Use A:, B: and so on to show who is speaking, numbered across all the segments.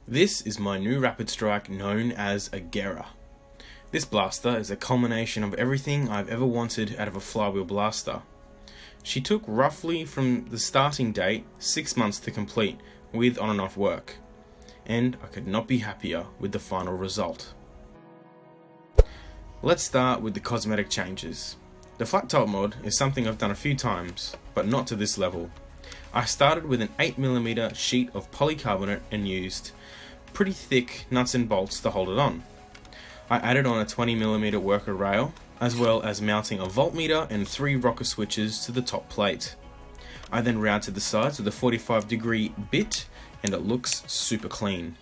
A: This is my new Rapidstrike known as Agera. This blaster is a culmination of everything I've ever wanted out of a flywheel blaster. She took roughly from the starting date 6 months to complete with on and off work, and I could not be happier with the final result. Let's start with the cosmetic changes. The Flattop Mod is something I've done a few times, but not to this level. I started with an 8mm sheet of polycarbonate and used pretty thick nuts and bolts to hold it on. I added on a 20mm worker rail, as well as mounting a voltmeter and 3 rocker switches to the top plate. I then routed the sides with a 45-degree bit, and it looks super clean.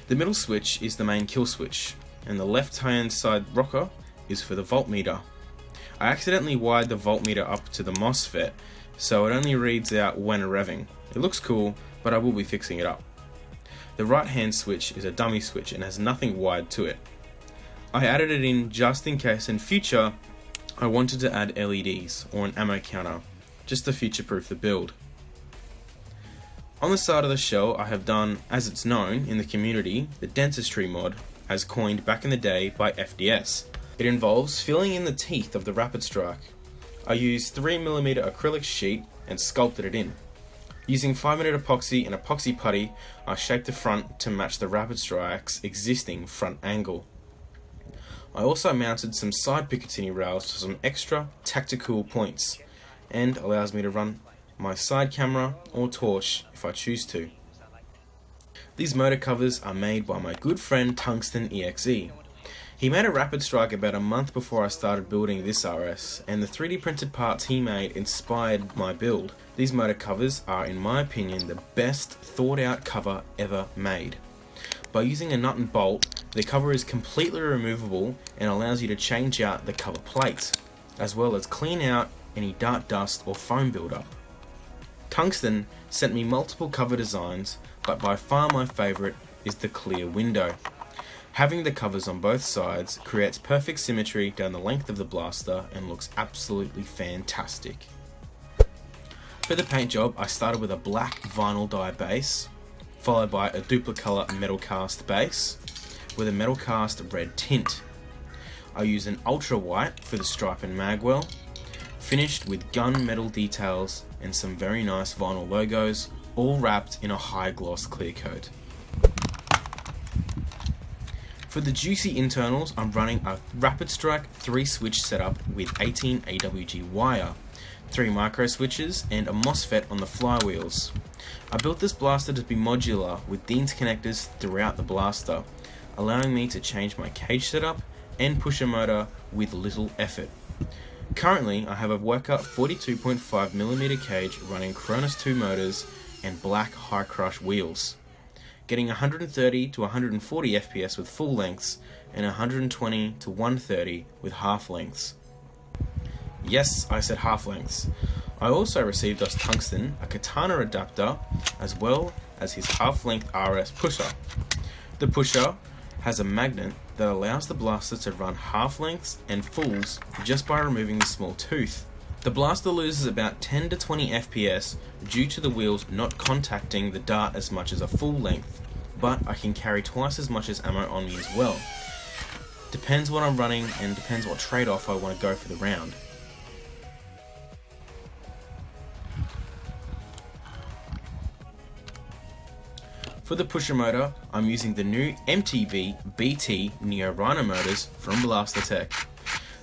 A: The middle switch is the main kill switch, and the left-hand side rocker is for the voltmeter. I accidentally wired the voltmeter up to the Mosfet, so it only reads out when revving. It looks cool, but I will be fixing it up. The right-hand switch is a dummy switch and has nothing wired to it. I added it in just in case in future I wanted to add LEDs or an ammo counter, just to future-proof the build. On the side of the shell I have done, as it's known in the community, the Dentistry Mod, as coined back in the day by FDS. It involves filling in the teeth of the Rapidstrike. I used 3mm acrylic sheet and sculpted it in. Using 5-minute epoxy and epoxy putty, I shaped the front to match the Rapidstrike's existing front angle. I also mounted some side Picatinny rails for some extra tactical points, and allows me to run my side camera or torch if I choose to. These motor covers are made by my good friend Tungsten EXE. He made a Rapidstrike about a month before I started building this RS, and the 3D printed parts he made inspired my build. These motor covers are, in my opinion, the best thought out cover ever made. By using a nut and bolt, the cover is completely removable and allows you to change out the cover plate, as well as clean out any dart dust or foam buildup. Tungsten sent me multiple cover designs, but by far my favourite is the clear window. Having the covers on both sides creates perfect symmetry down the length of the blaster and looks absolutely fantastic. For the paint job, I started with a black vinyl dye base, followed by a duplicolor metal cast base with a metal cast red tint. I used an ultra white for the stripe and magwell, finished with gunmetal details and some very nice vinyl logos, all wrapped in a high gloss clear coat. For the juicy internals, I'm running a Rapidstrike 3-switch setup with 18 AWG wire, 3 micro switches and a Mosfet on the flywheels. I built this blaster to be modular with Dean's connectors throughout the blaster, allowing me to change my cage setup and push a motor with little effort. Currently, I have a worker 42.5mm cage running Cronus 2 motors and black high crush wheels, getting 130 to 140 FPS with full lengths and 120 to 130 with half lengths. Yes, I said half lengths. I also received as Tungsten a katana adapter as well as his half length RS pusher. The pusher has a magnet that allows the blaster to run half lengths and fulls just by removing the small tooth. The blaster loses about 10 to 20 FPS due to the wheels not contacting the dart as much as a full length, but I can carry twice as much as ammo on me as well. Depends what I'm running and depends what trade-off I want to go for the round. For the pusher motor, I'm using the new MTB BT Neo Rhino motors from blasterTECH.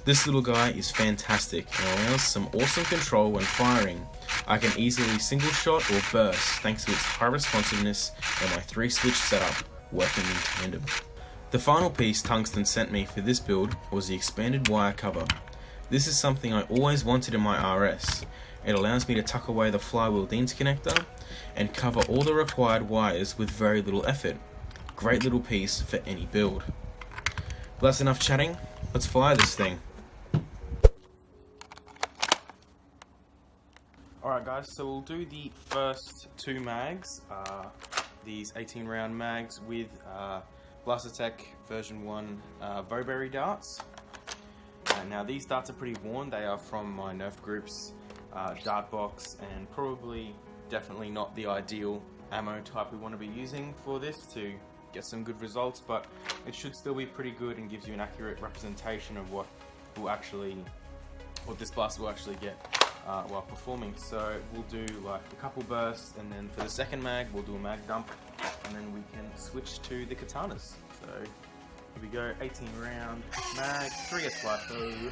A: This little guy is fantastic and allows some awesome control when firing. I can easily single shot or burst thanks to its high responsiveness and my 3-switch setup working in tandem. The final piece Tungsten sent me for this build was the expanded wire cover. This is something I always wanted in my RS. It allows me to tuck away the flywheel Dean's connector and cover all the required wires with very little effort. Great little piece for any build. But that's enough chatting, let's fire this thing. Alright guys, so we'll do the first 2 mags, these 18 round mags with blasterTECH version 1 Bowberry darts. Now these darts are pretty worn, they are from my Nerf Group's dart box and probably definitely not the ideal ammo type we want to be using for this to get some good results, but it should still be pretty good and gives you an accurate representation of what this blaster will actually get while performing. So we'll do like a couple bursts, and then for the second mag we'll do a mag dump, and then we can switch to the katanas. So here we go, 18 round mag, 3S Flattop.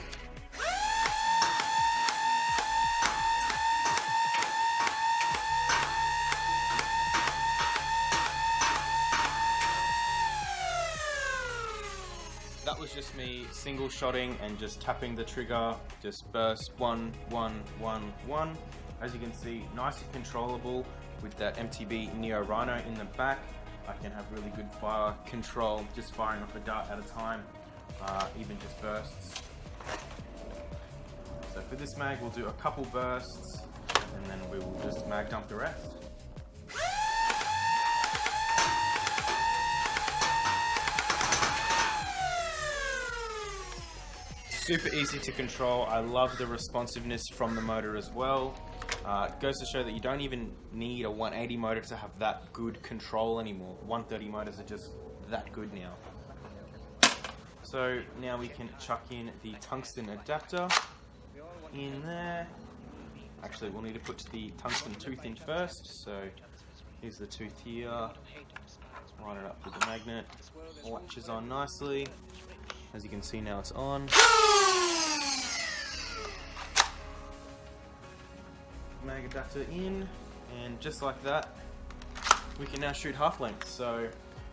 A: That was just me single shotting and just tapping the trigger, just burst 1, 1, 1, 1. As you can see, nice and controllable with that MTB Neo Rhino in the back. I can have really good fire control, just firing off a dart at a time, even just bursts. So for this mag, we'll do a couple bursts, and then we will just mag dump the rest. Super easy to control. I love the responsiveness from the motor as well. It goes to show that you don't even need a 180 motor to have that good control anymore. 130 motors are just that good now. So now we can chuck in the tungsten adapter in there. Actually, we'll need to put the tungsten tooth in first. So here's the tooth here. Line it up with the magnet. Latches on nicely. As you can see now, it's on. Mag adapter in, and just like that, we can now shoot half length. So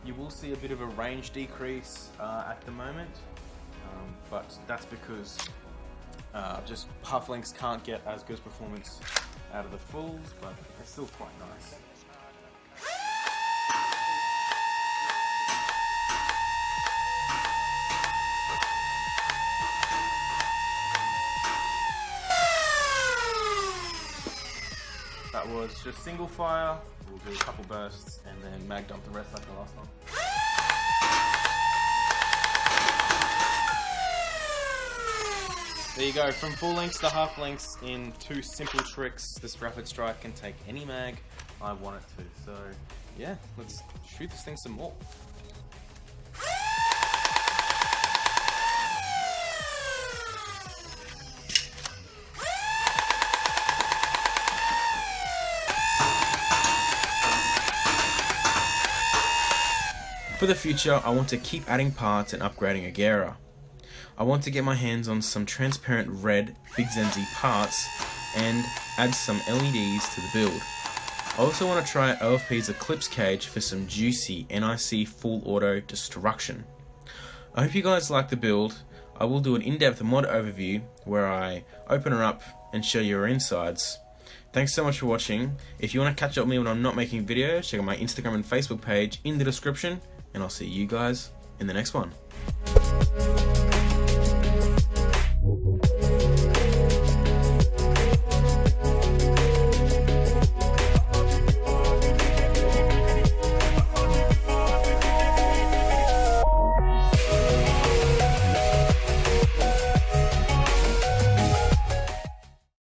A: you will see a bit of a range decrease at the moment, but that's because just half lengths can't get as good performance out of the fulls, but it's still quite nice. That was just single fire. We'll do a couple bursts and then mag dump the rest like the last one. There you go, from full lengths to half lengths in 2 simple tricks. This Rapidstrike can take any mag I want it to. So yeah, let's shoot this thing some more. For the future, I want to keep adding parts and upgrading Agera. I want to get my hands on some transparent red Big Zenzi parts and add some LEDs to the build. I also want to try OFP's Eclipse cage for some juicy NIC full auto destruction. I hope you guys like the build. I will do an in-depth mod overview where I open her up and show you her insides. Thanks so much for watching. If you want to catch up with me when I'm not making videos, check out my Instagram and Facebook page in the description. And I'll see you guys in the next one.